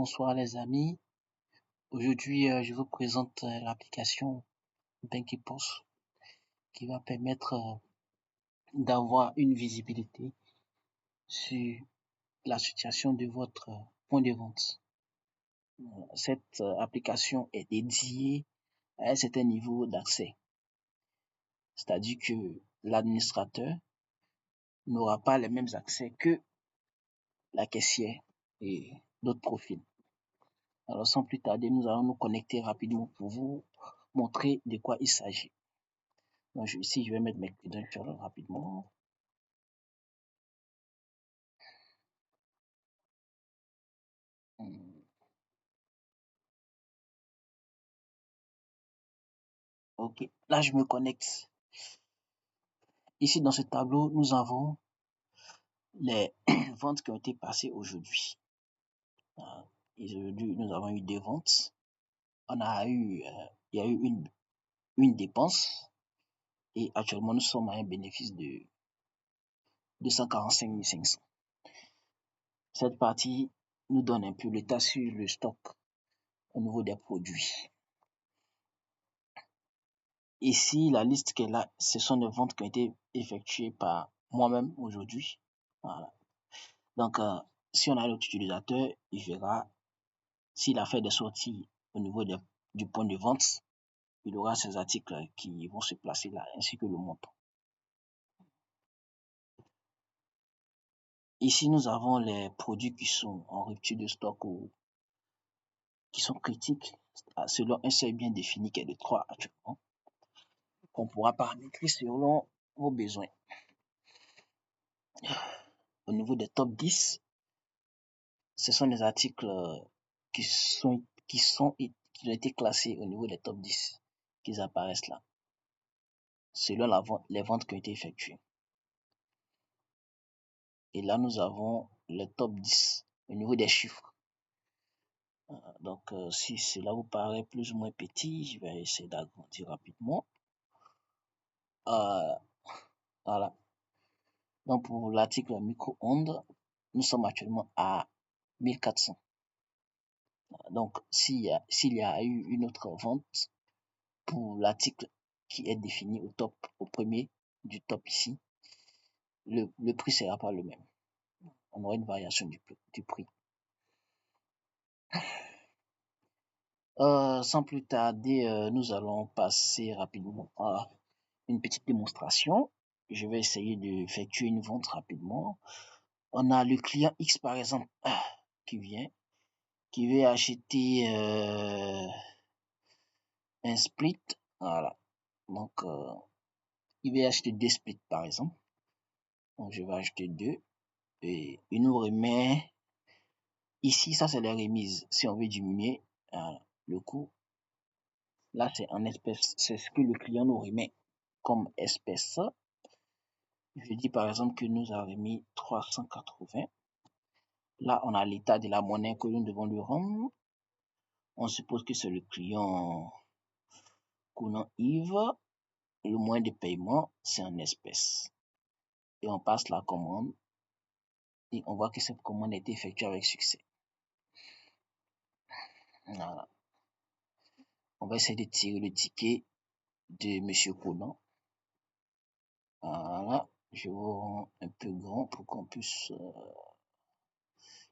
Bonsoir les amis. Aujourd'hui, je vous présente l'application Bankypost qui va permettre d'avoir une visibilité sur la situation de votre point de vente. Cette application est dédiée à un certain niveau d'accès. C'est-à-dire que l'administrateur n'aura pas les mêmes accès que la caissière et d'autres profils. Alors sans plus tarder, nous allons nous connecter rapidement pour vous montrer de quoi il s'agit. Donc ici, je vais mettre mes credentials rapidement. Ok, là je me connecte. Ici dans ce tableau, nous avons les ventes qui ont été passées aujourd'hui. Et aujourd'hui, nous avons eu des ventes. Il y a eu une dépense. Et actuellement, nous sommes à un bénéfice de 245 500. Cette partie nous donne un peu l'état sur le stock au niveau des produits. Ici, la liste qui est là, ce sont les ventes qui ont été effectuées par moi-même aujourd'hui. Voilà. Donc, si on a l'autre utilisateur, il verra s'il a fait des sorties au niveau du point de vente, il aura ces articles qui vont se placer là, ainsi que le montant. Ici, nous avons les produits qui sont en rupture de stock ou qui sont critiques selon un seuil bien défini qui est de 3 actuellement, qu'on pourra paramétrer selon vos besoins. Au niveau des top 10, ce sont des articles qui ont été classés au niveau des top 10, qui apparaissent là, selon les ventes qui ont été effectuées. Et là, nous avons le top 10 au niveau des chiffres. Donc, si cela vous paraît plus ou moins petit, je vais essayer d'agrandir rapidement. Voilà. Donc, pour l'article micro-ondes, nous sommes actuellement à 1400. Donc, s'il y a eu une autre vente pour l'article qui est défini au premier du top ici, le prix sera pas le même. On aura une variation du prix. Sans plus tarder, nous allons passer rapidement à une petite démonstration. Je vais essayer d'effectuer une vente rapidement. On a le client X par exemple qui veut acheter un split. Voilà. Donc, il veut acheter 2 splits par exemple. Donc, je vais acheter 2 et il nous remet ici, ça c'est les remises. Si on veut diminuer le coût, là c'est en espèces, c'est ce que le client nous remet comme espèce. Je dis par exemple que nous a remis 380. Là, on a l'état de la monnaie que nous devons lui rendre. On suppose que c'est le client Conan Yves. Le moyen de paiement, c'est en espèces. Et on passe la commande. Et on voit que cette commande a été effectuée avec succès. Voilà. On va essayer de tirer le ticket de Monsieur Conan. Voilà. Je vous rends un peu grand pour qu'on puisse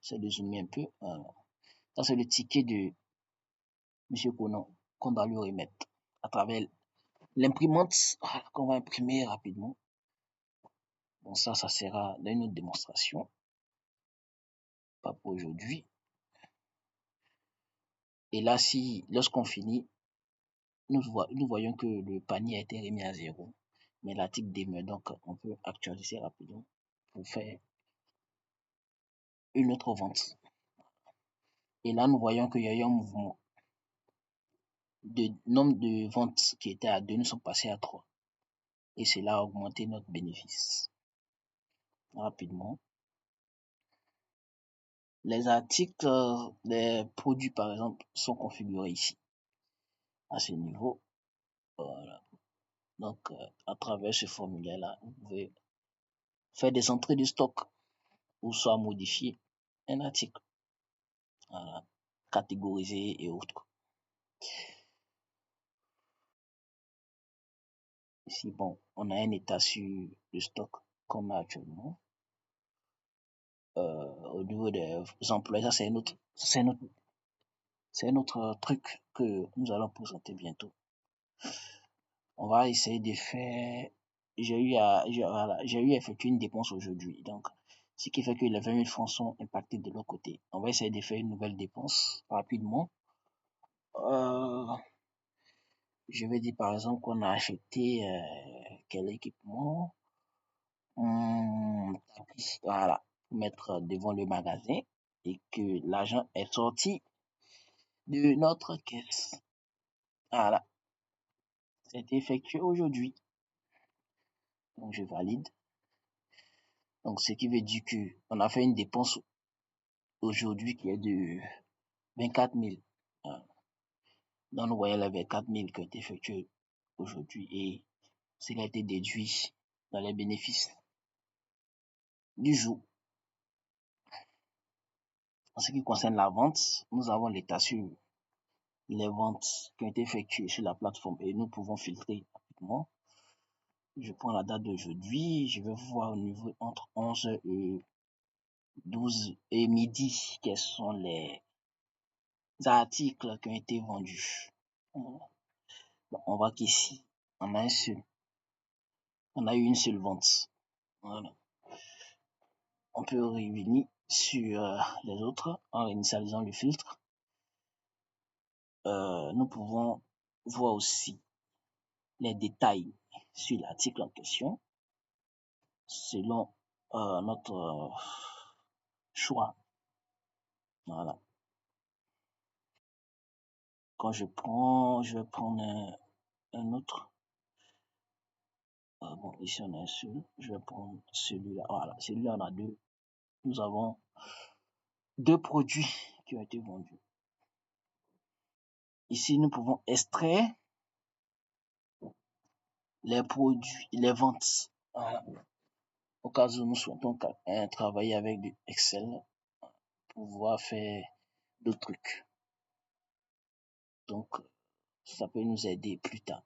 essayer de zoomer un peu. Voilà. Ça, c'est le ticket de Monsieur Conan qu'on doit lui remettre à travers l'imprimante qu'on va imprimer rapidement. Bon, ça sera dans une autre démonstration. Pas pour aujourd'hui. Et là, lorsqu'on finit, nous voyons que le panier a été remis à 0. Mais l'article demeure, donc on peut actualiser rapidement pour faire une autre vente. Et là, nous voyons qu'il y a eu un mouvement. De nombre de ventes qui étaient à 2, nous sommes passés à 3. Et cela a augmenté notre bénéfice. Rapidement. Les articles, les produits par exemple, sont configurés ici. À ce niveau. Voilà. Donc, à travers ce formulaire-là, vous pouvez faire des entrées de stock ou soit modifier un article. Voilà. catégorisés et autres. Ici, bon, on a un état sur le stock qu'on a actuellement. Au niveau des employés, ça c'est un autre truc que nous allons présenter bientôt. On va essayer de faire, j'ai eu à effectuer une dépense aujourd'hui, donc, ce qui fait que les 20 000 francs sont impactés de l'autre côté. On va essayer de faire une nouvelle dépense rapidement. Euh, je vais dire par exemple qu'on a acheté quel équipement, tapis, voilà, pour mettre devant le magasin et que l'argent est sorti de notre caisse. Voilà, c'est effectué aujourd'hui. Donc je valide. Donc ce qui veut dire que on a fait une dépense aujourd'hui qui est de 24 000. Dans le voyez les 24 000 qui ont été effectués aujourd'hui et ce qui a été déduit dans les bénéfices du jour. En ce qui concerne la vente, nous avons l'état sur les ventes qui ont été effectuées sur la plateforme et nous pouvons filtrer rapidement. Je prends la date d'aujourd'hui, je vais voir au niveau entre 11 et 12 et midi quels sont les articles qui ont été vendus. Bon, on voit qu'ici, on a eu une seule vente. Voilà. On peut revenir sur les autres en initialisant le filtre. Nous pouvons voir aussi les détails sur l'article en question selon notre choix. Voilà. Quand je vais prendre un autre. Bon, ici on a un seul. Je vais prendre celui-là. Voilà, celui-là on a deux. Nous avons deux produits qui ont été vendus. Ici, nous pouvons extraire les produits, les ventes. Voilà. Au cas où nous souhaitons travailler avec du Excel, pouvoir faire d'autres trucs. Donc, ça peut nous aider plus tard.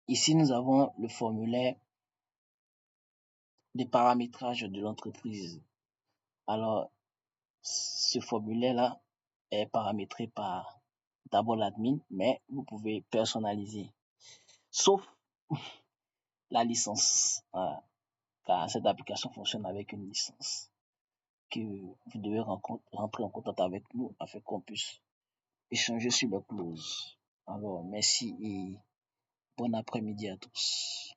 Ici, nous avons le formulaire de paramétrage de l'entreprise. Alors, ce formulaire-là est paramétré par d'abord l'admin, mais vous pouvez personnaliser, sauf la licence, car cette application fonctionne avec une licence que vous devez rentrer en contact avec nous afin qu'on puisse échanger sur les clauses. Alors, merci et bon après-midi à tous.